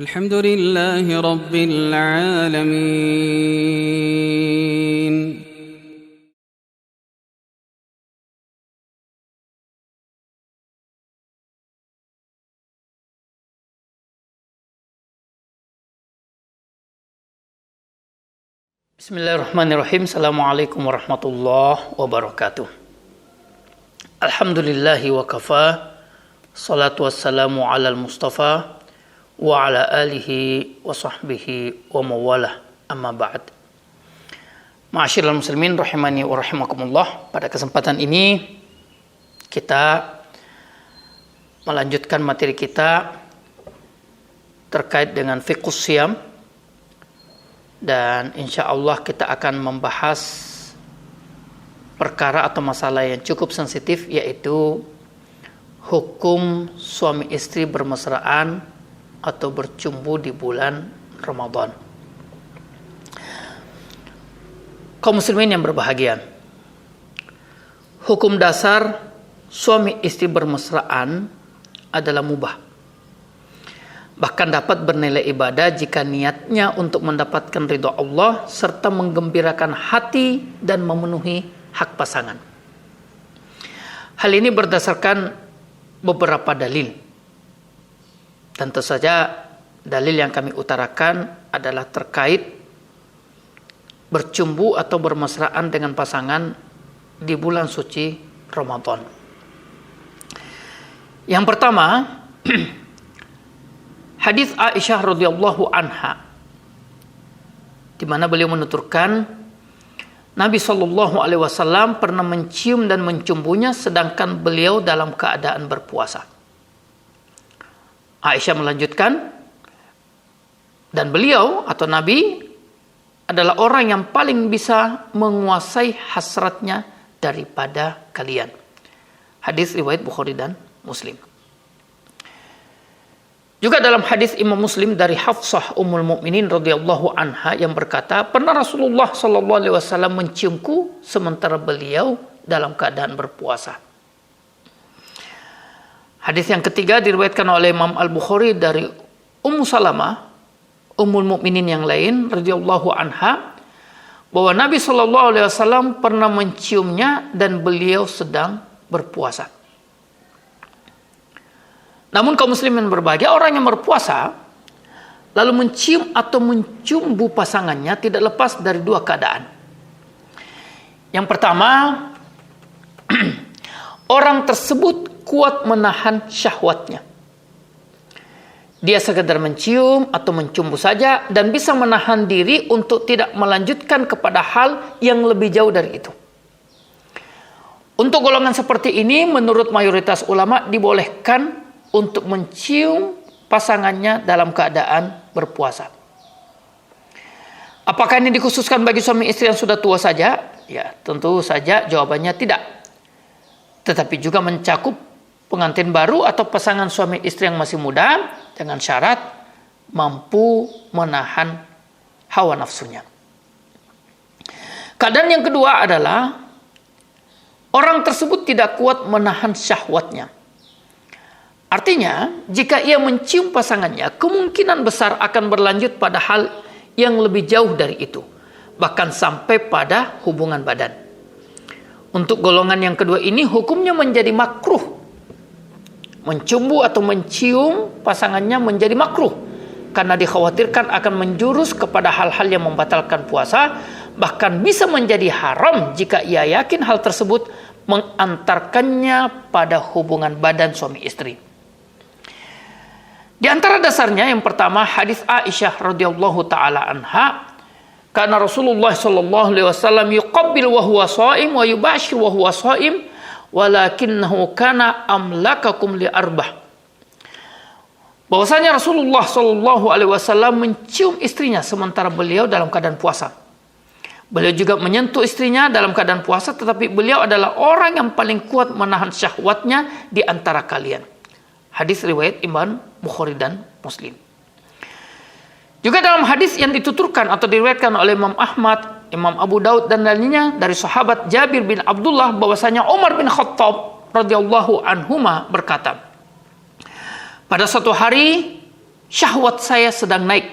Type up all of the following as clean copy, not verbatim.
الحمد لله رب العالمين. Bismillahirrahmanirrahim. Assalamualaikum warahmatullahi wabarakatuh. Alhamdulillahi wa kafa. Salatu wassalamu ala al-mustafa wa ala alihi wa sahbihi wa mawalah, amma ba'd. Ma'asyiral muslimin rahimani wa rahimakumullah. Pada kesempatan ini kita melanjutkan materi kita terkait dengan fiqhus siyam, dan insya Allah kita akan membahas perkara atau masalah yang cukup sensitif, yaitu hukum suami istri bermesraan atau bercumbu di bulan Ramadan. Kaum muslimin yang berbahagia, hukum dasar suami istri bermesraan adalah mubah. Bahkan dapat bernilai ibadah jika niatnya untuk mendapatkan ridha Allah serta menggembirakan hati dan memenuhi hak pasangan. Hal ini berdasarkan beberapa dalil. Tentu saja dalil yang kami utarakan adalah terkait bercumbu atau bermesraan dengan pasangan di bulan suci Ramadan. Yang pertama, hadis Aisyah radhiyallahu anha, di mana beliau menuturkan Nabi SAW pernah mencium dan mencumbunya sedangkan beliau dalam keadaan berpuasa. Aisyah melanjutkan, dan beliau atau Nabi adalah orang yang paling bisa menguasai hasratnya daripada kalian. Hadis riwayat Bukhari dan Muslim. Juga dalam hadis Imam Muslim dari Hafsah Ummul Mukminin radhiyallahu anha yang berkata, pernah Rasulullah SAW menciumku sementara beliau dalam keadaan berpuasa. Hadis yang ketiga diriwayatkan oleh Imam Al-Bukhari dari Ummu Salamah, Ummul Mukminin yang lain radhiyallahu anha, bahwa Nabi SAW pernah menciumnya dan beliau sedang berpuasa. Namun kaum muslimin berbahagia, orang yang berpuasa lalu mencium atau mencumbu pasangannya tidak lepas dari dua keadaan. Yang pertama, orang tersebut kuat menahan syahwatnya. Dia sekedar mencium atau mencumbu saja dan bisa menahan diri untuk tidak melanjutkan kepada hal yang lebih jauh dari itu. Untuk golongan seperti ini, menurut mayoritas ulama dibolehkan untuk mencium pasangannya dalam keadaan berpuasa. Apakah ini dikhususkan bagi suami istri yang sudah tua saja? Ya, tentu saja jawabannya tidak. Tetapi juga mencakup pengantin baru atau pasangan suami istri yang masih muda dengan syarat mampu menahan hawa nafsunya. Keadaan yang kedua adalah orang tersebut tidak kuat menahan syahwatnya. Artinya, jika ia mencium pasangannya, kemungkinan besar akan berlanjut pada hal yang lebih jauh dari itu, bahkan sampai pada hubungan badan. Untuk golongan yang kedua ini, hukumnya menjadi makruh. Mencumbu atau mencium pasangannya menjadi makruh, karena dikhawatirkan akan menjurus kepada hal-hal yang membatalkan puasa, bahkan bisa menjadi haram jika ia yakin hal tersebut mengantarkannya pada hubungan badan suami istri. Di antara dasarnya yang pertama, hadis Aisyah radhiyallahu taala anha, karena Rasulullah sallallahu alaihi wasallam yuqabbil wa huwa shaim wa yubashir wa huwa shaim walakinnahu kana amlakakum li arbah. Bahwasanya Rasulullah sallallahu alaihi wasallam mencium istrinya sementara beliau dalam keadaan puasa. Beliau juga menyentuh istrinya dalam keadaan puasa, tetapi beliau adalah orang yang paling kuat menahan syahwatnya di antara kalian. Hadis riwayat Imam Bukhari dan Muslim. Juga dalam hadis yang dituturkan atau diriwayatkan oleh Imam Ahmad, Imam Abu Daud dan lainnya dari sahabat Jabir bin Abdullah, bahwasanya Umar bin Khattab radhiyallahu anhuma berkata, pada suatu hari syahwat saya sedang naik.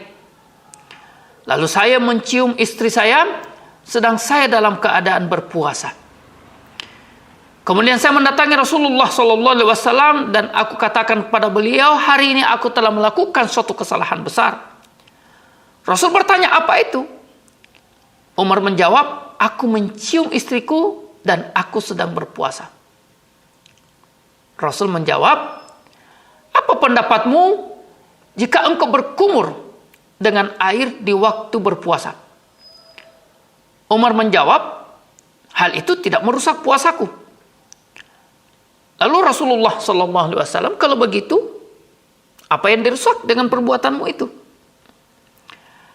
Lalu saya mencium istri saya sedang saya dalam keadaan berpuasa. Kemudian saya mendatangi Rasulullah SAW dan aku katakan kepada beliau, hari ini aku telah melakukan suatu kesalahan besar. Rasul bertanya, apa itu? Umar menjawab, aku mencium istriku dan aku sedang berpuasa. Rasul menjawab, apa pendapatmu jika engkau berkumur dengan air di waktu berpuasa? Umar menjawab, hal itu tidak merusak puasaku. Lalu Rasulullah SAW, kalau begitu, apa yang dirusak dengan perbuatanmu itu?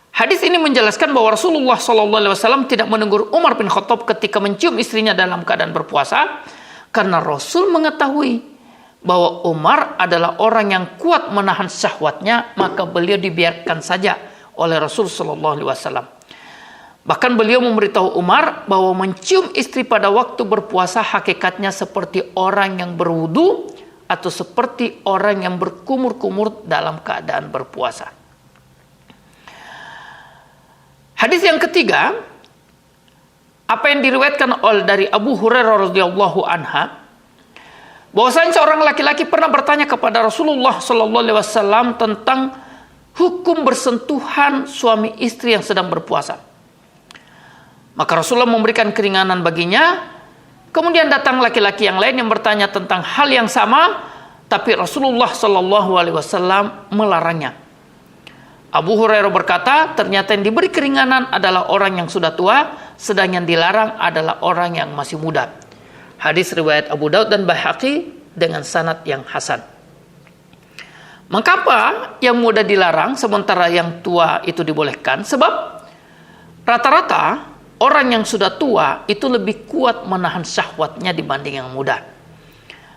Hadis ini menjelaskan bahwa Rasulullah SAW tidak menegur Umar bin Khattab ketika mencium istrinya dalam keadaan berpuasa, karena Rasul mengetahui bahwa Umar adalah orang yang kuat menahan syahwatnya, maka beliau dibiarkan saja oleh Rasul SAW. Bahkan beliau memberitahu Umar bahwa mencium istri pada waktu berpuasa hakikatnya seperti orang yang berwudu atau seperti orang yang berkumur-kumur dalam keadaan berpuasa. Hadis yang ketiga, apa yang diriwayatkan dari Abu Hurairah radhiyallahu anha, bahwasanya seorang laki-laki pernah bertanya kepada Rasulullah SAW tentang hukum bersentuhan suami istri yang sedang berpuasa. Maka Rasulullah memberikan keringanan baginya. Kemudian datang laki-laki yang lain yang bertanya tentang hal yang sama, tapi Rasulullah SAW melarangnya. Abu Hurairah berkata, ternyata yang diberi keringanan adalah orang yang sudah tua, sedang yang dilarang adalah orang yang masih muda. Hadis riwayat Abu Daud dan Baihaqi dengan sanad yang hasan. Mengapa yang muda dilarang sementara yang tua itu dibolehkan? Sebab rata-rata orang yang sudah tua itu lebih kuat menahan syahwatnya dibanding yang muda.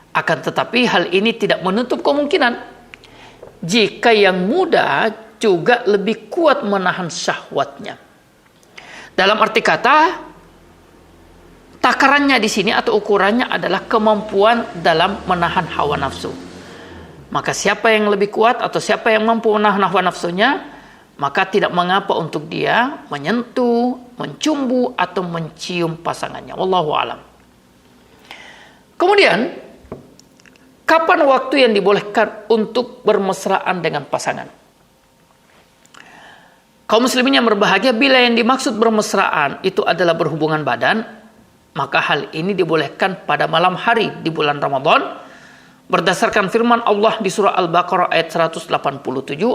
Akan tetapi hal ini tidak menutup kemungkinan jika yang muda juga lebih kuat menahan syahwatnya. Dalam arti kata, takarannya di sini atau ukurannya adalah kemampuan dalam menahan hawa nafsu. Maka siapa yang lebih kuat atau siapa yang mampu menahan hawa nafsunya, maka tidak mengapa untuk dia menyentuh, mencumbu, atau mencium pasangannya. Wallahu alam. Kemudian, kapan waktu yang dibolehkan untuk bermesraan dengan pasangan? Kaum muslimin yang berbahagia, bila yang dimaksud bermesraan itu adalah berhubungan badan, maka hal ini dibolehkan pada malam hari di bulan Ramadan. Berdasarkan firman Allah di surah Al-Baqarah ayat 187,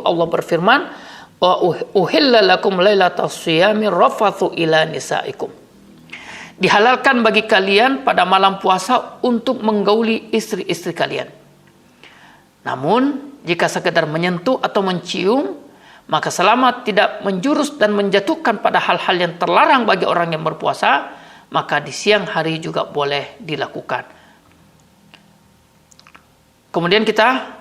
Allah berfirman, wa uhilla lakum lailatas shiyami rafathu ila nisaikum. Dihalalkan bagi kalian pada malam puasa untuk menggauli istri-istri kalian. Namun jika sekedar menyentuh atau mencium, maka selama tidak menjurus dan menjatuhkan pada hal-hal yang terlarang bagi orang yang berpuasa, maka di siang hari juga boleh dilakukan. Kemudian kita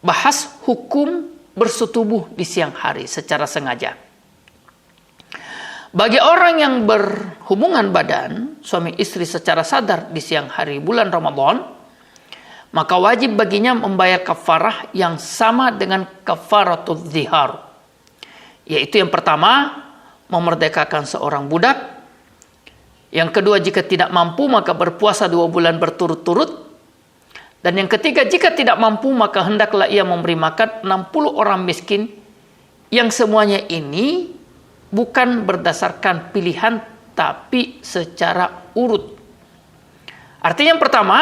bahas hukum bersetubuh di siang hari secara sengaja. Bagi orang yang berhubungan badan suami istri secara sadar di siang hari bulan Ramadan, maka wajib baginya membayar kafarah yang sama dengan kafaratul zihar. Yaitu yang pertama, memerdekakan seorang budak. Yang kedua, jika tidak mampu maka berpuasa 2 bulan berturut-turut. Dan yang ketiga, jika tidak mampu maka hendaklah ia memberi makan 60 orang miskin, yang semuanya ini bukan berdasarkan pilihan tapi secara urut. Artinya yang pertama,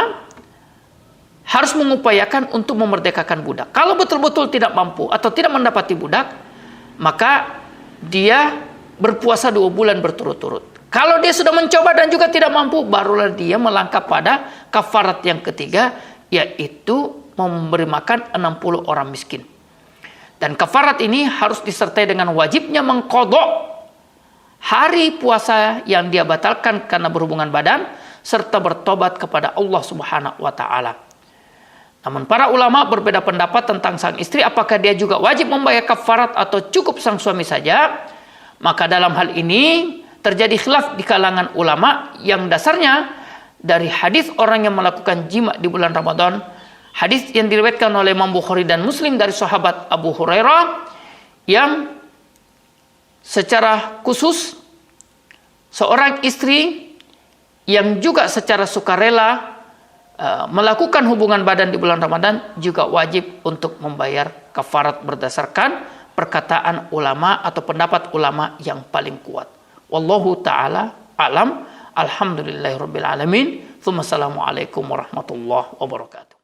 harus mengupayakan untuk memerdekakan budak. Kalau betul-betul tidak mampu atau tidak mendapati budak, maka dia berpuasa 2 bulan berturut-turut. Kalau dia sudah mencoba dan juga tidak mampu, barulah dia melangkah pada kafarat yang ketiga, yaitu memberi makan 60 orang miskin. Dan kafarat ini harus disertai dengan wajibnya mengqadha hari puasa yang dia batalkan karena berhubungan badan, serta bertobat kepada Allah Subhanahu wa taala. Namun para ulama berbeda pendapat tentang sang istri, apakah dia juga wajib membayar kafarat atau cukup sang suami saja. Maka dalam hal ini terjadi khilaf di kalangan ulama yang dasarnya dari hadis orang yang melakukan jima di bulan Ramadan Hadis yang diriwayatkan oleh Imam Bukhari dan Muslim dari sahabat Abu Hurairah yang secara khusus seorang istri yang juga secara sukarela melakukan hubungan badan di bulan Ramadan juga wajib untuk membayar kafarat berdasarkan perkataan ulama atau pendapat ulama yang paling kuat. Wallahu taala alam. Alhamdulillahirabbil alamin. Assalamualaikum warahmatullahi wabarakatuh.